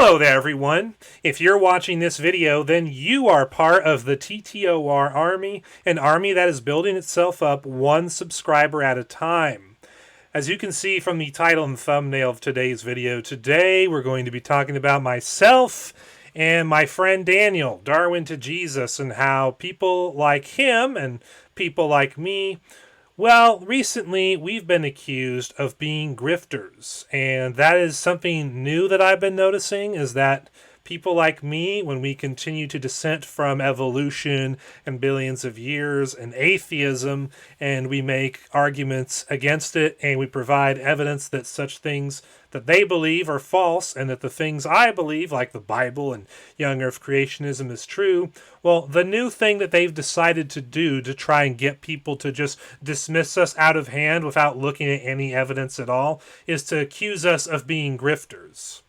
Hello there, everyone. If you're watching this video, then you are part of the TTOR Army, an army that is building itself up one subscriber at a time. As you can see from the title and thumbnail of today's video, today we're going to be talking about myself and my friend Daniel, DarwinToJesus, and how people like him and people like me, well, recently we've been accused of being grifters, and that is something new that I've been noticing, is that people like me, when we continue to dissent from evolution and billions of years and atheism, and we make arguments against it, and we provide evidence that such things that they believe are false, and that the things I believe, like the Bible and young earth creationism, is true, well, the new thing that they've decided to do to try and get people to just dismiss us out of hand without looking at any evidence at all is to accuse us of being grifters.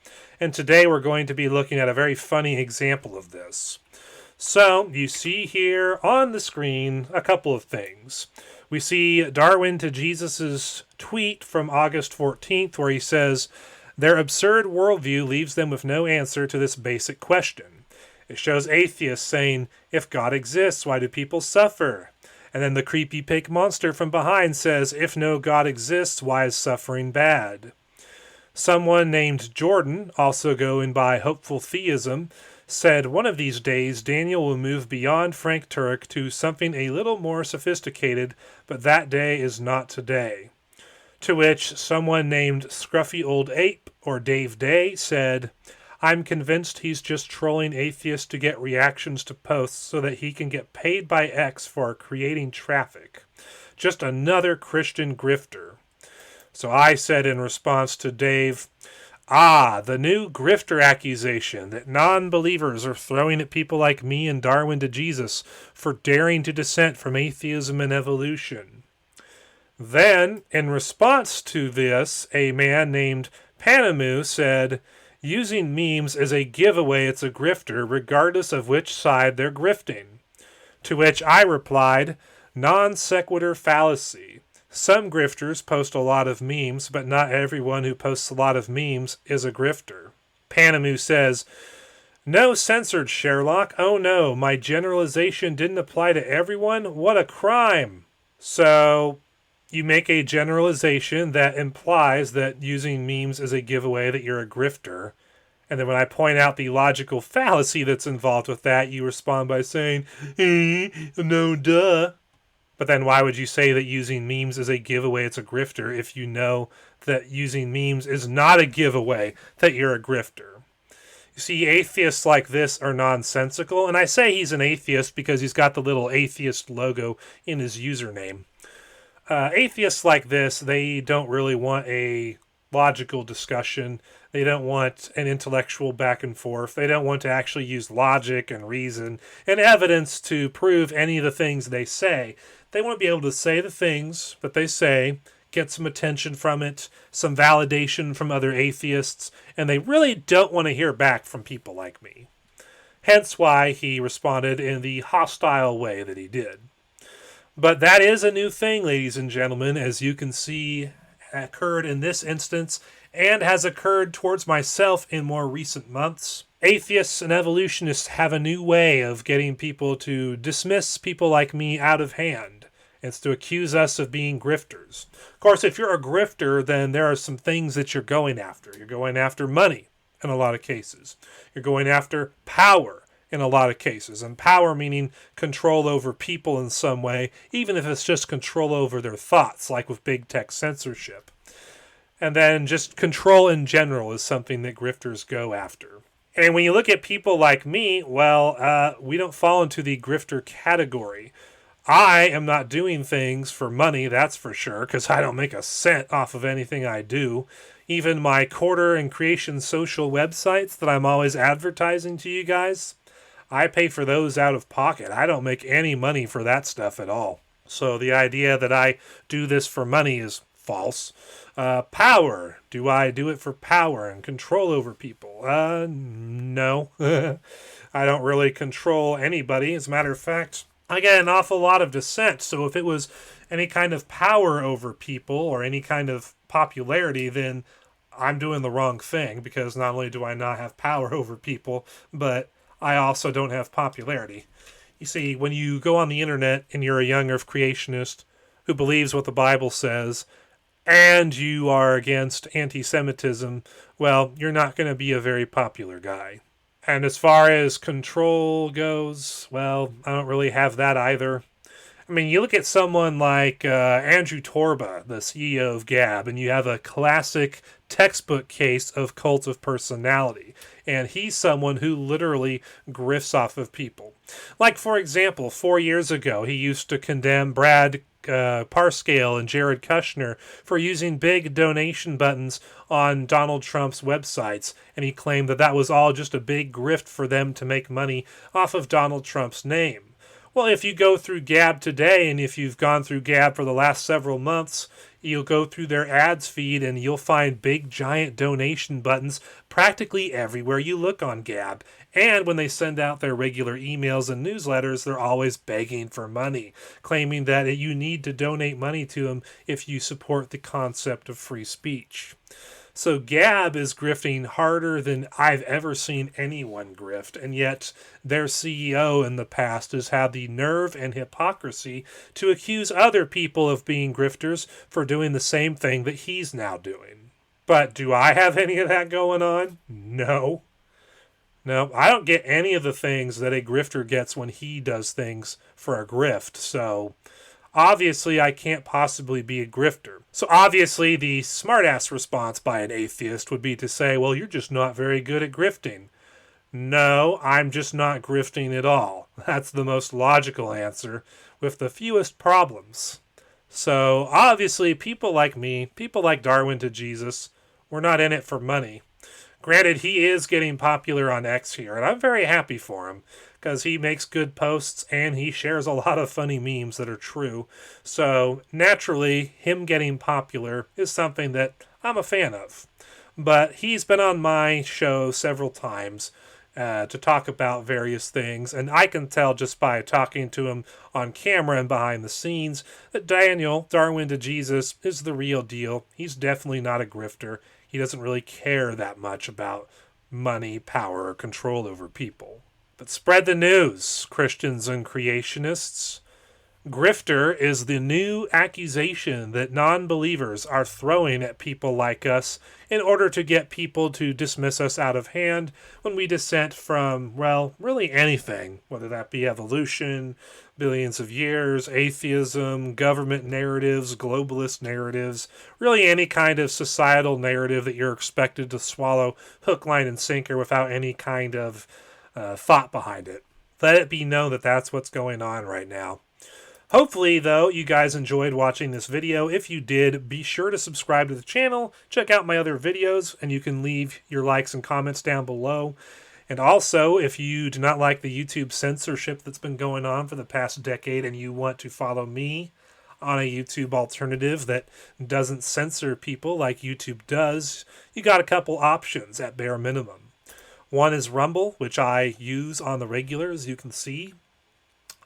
And today we're going to be looking at a very funny example of this. So, you see here on the screen a couple of things. We see DarwinToJesus tweet from August 14th where he says, "Their absurd worldview leaves them with no answer to this basic question." It shows atheists saying, "If God exists, why do people suffer?" And then the creepy pink monster from behind says, "If no God exists, why is suffering bad?" Someone named Jordan, also going by Hopeful Theism, said, "One of these days Daniel will move beyond Frank Turek to something a little more sophisticated, but that day is not today." To which someone named Scruffy Old Ape, or Dave Day, said, "I'm convinced he's just trolling atheists to get reactions to posts so that he can get paid by X for creating traffic. Just another Christian grifter." So I said in response to Dave, the new grifter accusation that non-believers are throwing at people like me and DarwinToJesus for daring to dissent from atheism and evolution. Then, in response to this, a man named Panamu said, "Using memes is a giveaway it's a grifter regardless of which side they're grifting." To which I replied, "Non sequitur fallacy. Some grifters post a lot of memes, but not everyone who posts a lot of memes is a grifter." Panamu says, "No censored, Sherlock. Oh no, my generalization didn't apply to everyone? What a crime!" So, you make a generalization that implies that using memes is a giveaway that you're a grifter. And then when I point out the logical fallacy that's involved with that, you respond by saying, no duh. But then why would you say that using memes is a giveaway it's a grifter if you know that using memes is not a giveaway that you're a grifter? You see, atheists like this are nonsensical, and I say he's an atheist because he's got the little atheist logo in his username. Atheists like this, they don't really want a logical discussion. They don't want an intellectual back and forth. They don't want to actually use logic and reason and evidence to prove any of the things they say. They want to be able to say the things that they say, get some attention from it, some validation from other atheists, and they really don't want to hear back from people like me. Hence why he responded in the hostile way that he did. But that is a new thing, ladies and gentlemen, as you can see occurred in this instance and has occurred towards myself in more recent months. Atheists and evolutionists have a new way of getting people to dismiss people like me out of hand. It's to accuse us of being grifters. Of course, if you're a grifter, then there are some things that you're going after. You're going after money in a lot of cases. You're going after power in a lot of cases. And power meaning control over people in some way, even if it's just control over their thoughts, like with big tech censorship. And then just control in general is something that grifters go after. And when you look at people like me, well, we don't fall into the grifter category. I am not doing things for money, that's for sure, because I don't make a cent off of anything I do. Even my quarter and creation social websites that I'm always advertising to you guys, I pay for those out of pocket. I don't make any money for that stuff at all. So the idea that I do this for money is false. Power. Do I do it for power and control over people? No. I don't really control anybody. As a matter of fact, I get an awful lot of dissent. So if it was any kind of power over people or any kind of popularity, then I'm doing the wrong thing, because not only do I not have power over people, but I also don't have popularity. You see, when you go on the internet and you're a young earth creationist who believes what the Bible says, and you are against anti-Semitism, well, you're not going to be a very popular guy. And as far as control goes, well, I don't really have that either. I mean, you look at someone like Andrew Torba, the CEO of Gab, and you have a classic textbook case of cult of personality. And he's someone who literally grifts off of people. Like, for example, 4 years ago, he used to condemn Brad Parscale and Jared Kushner for using big donation buttons on Donald Trump's websites, and he claimed that that was all just a big grift for them to make money off of Donald Trump's name. Well, if you go through Gab today, and if you've gone through Gab for the last several months, you'll go through their ads feed and you'll find big giant donation buttons practically everywhere you look on Gab. And when they send out their regular emails and newsletters, they're always begging for money, claiming that you need to donate money to them if you support the concept of free speech. So Gab is grifting harder than I've ever seen anyone grift, and yet their CEO in the past has had the nerve and hypocrisy to accuse other people of being grifters for doing the same thing that he's now doing. But do I have any of that going on? No. No, I don't get any of the things that a grifter gets when he does things for a grift, so obviously I can't possibly be a grifter. So obviously the smartass response by an atheist would be to say, well, you're just not very good at grifting. No, I'm just not grifting at all. That's the most logical answer, with the fewest problems. So obviously people like me, people like DarwinToJesus, we're not in it for money. Granted, he is getting popular on X here, and I'm very happy for him, because he makes good posts and he shares a lot of funny memes that are true. So naturally, him getting popular is something that I'm a fan of. But he's been on my show several times to talk about various things, and I can tell just by talking to him on camera and behind the scenes that Daniel, DarwinToJesus, is the real deal. He's definitely not a grifter. He doesn't really care that much about money, power, or control over people. But spread the news, Christians and creationists. Grifter is the new accusation that non-believers are throwing at people like us in order to get people to dismiss us out of hand when we dissent from, well, really anything, whether that be evolution, billions of years, atheism, government narratives, globalist narratives, really any kind of societal narrative that you're expected to swallow hook, line, and sinker without any kind of thought behind it. Let it be known that that's what's going on right now. Hopefully, though, you guys enjoyed watching this video. If you did, be sure to subscribe to the channel, check out my other videos, and you can leave your likes and comments down below. And also, if you do not like the YouTube censorship that's been going on for the past decade and you want to follow me on a YouTube alternative that doesn't censor people like YouTube does, you got a couple options at bare minimum. One is Rumble, which I use on the regular, as you can see.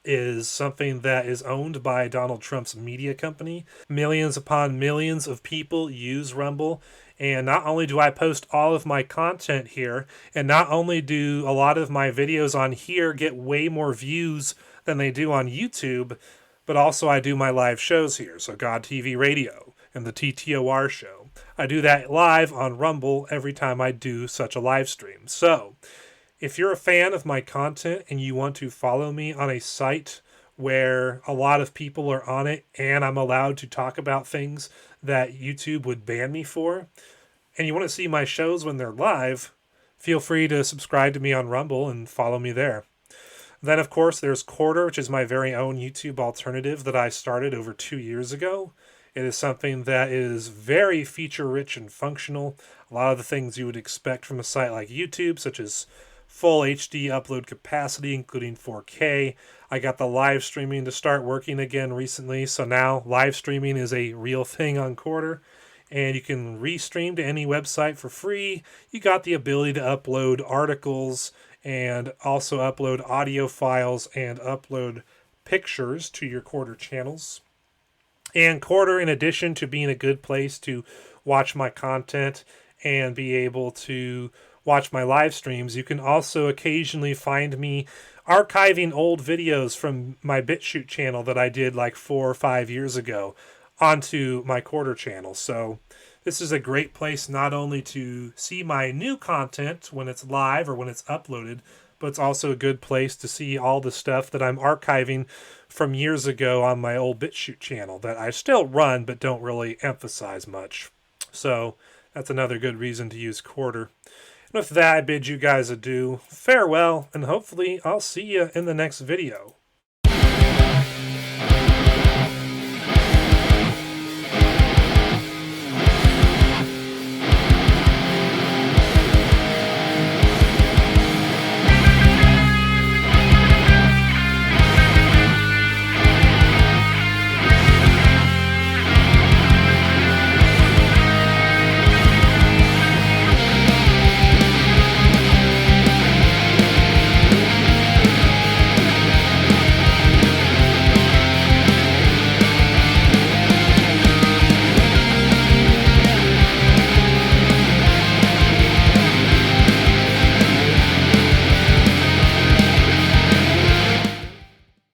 Is something that is owned by Donald Trump's media company. Millions upon millions of people use Rumble, and not only do I post all of my content here, and not only do a lot of my videos on here get way more views than they do on YouTube, but also I do my live shows here, so God TV Radio and the TTOR show. I do that live on Rumble every time I do such a live stream. So if you're a fan of my content and you want to follow me on a site where a lot of people are on it and I'm allowed to talk about things that YouTube would ban me for, and you want to see my shows when they're live, feel free to subscribe to me on Rumble and follow me there. Then, of course, there's Quarter, which is my very own YouTube alternative that I started over 2 years ago. It is something that is very feature-rich and functional. A lot of the things you would expect from a site like YouTube, such as full HD upload capacity, including 4K. I got the live streaming to start working again recently, so now live streaming is a real thing on Quarter, and you can restream to any website for free. You got the ability to upload articles and also upload audio files and upload pictures to your Quarter channels. And Quarter, in addition to being a good place to watch my content and be able to watch my live streams. You can also occasionally find me archiving old videos from my BitChute channel that I did like 4 or 5 years ago onto my Quarter channel. So this is a great place not only to see my new content when it's live or when it's uploaded, but it's also a good place to see all the stuff that I'm archiving from years ago on my old BitChute channel that I still run but don't really emphasize much. So that's another good reason to use Quarter. And with that, I bid you guys adieu, farewell, and hopefully I'll see you in the next video.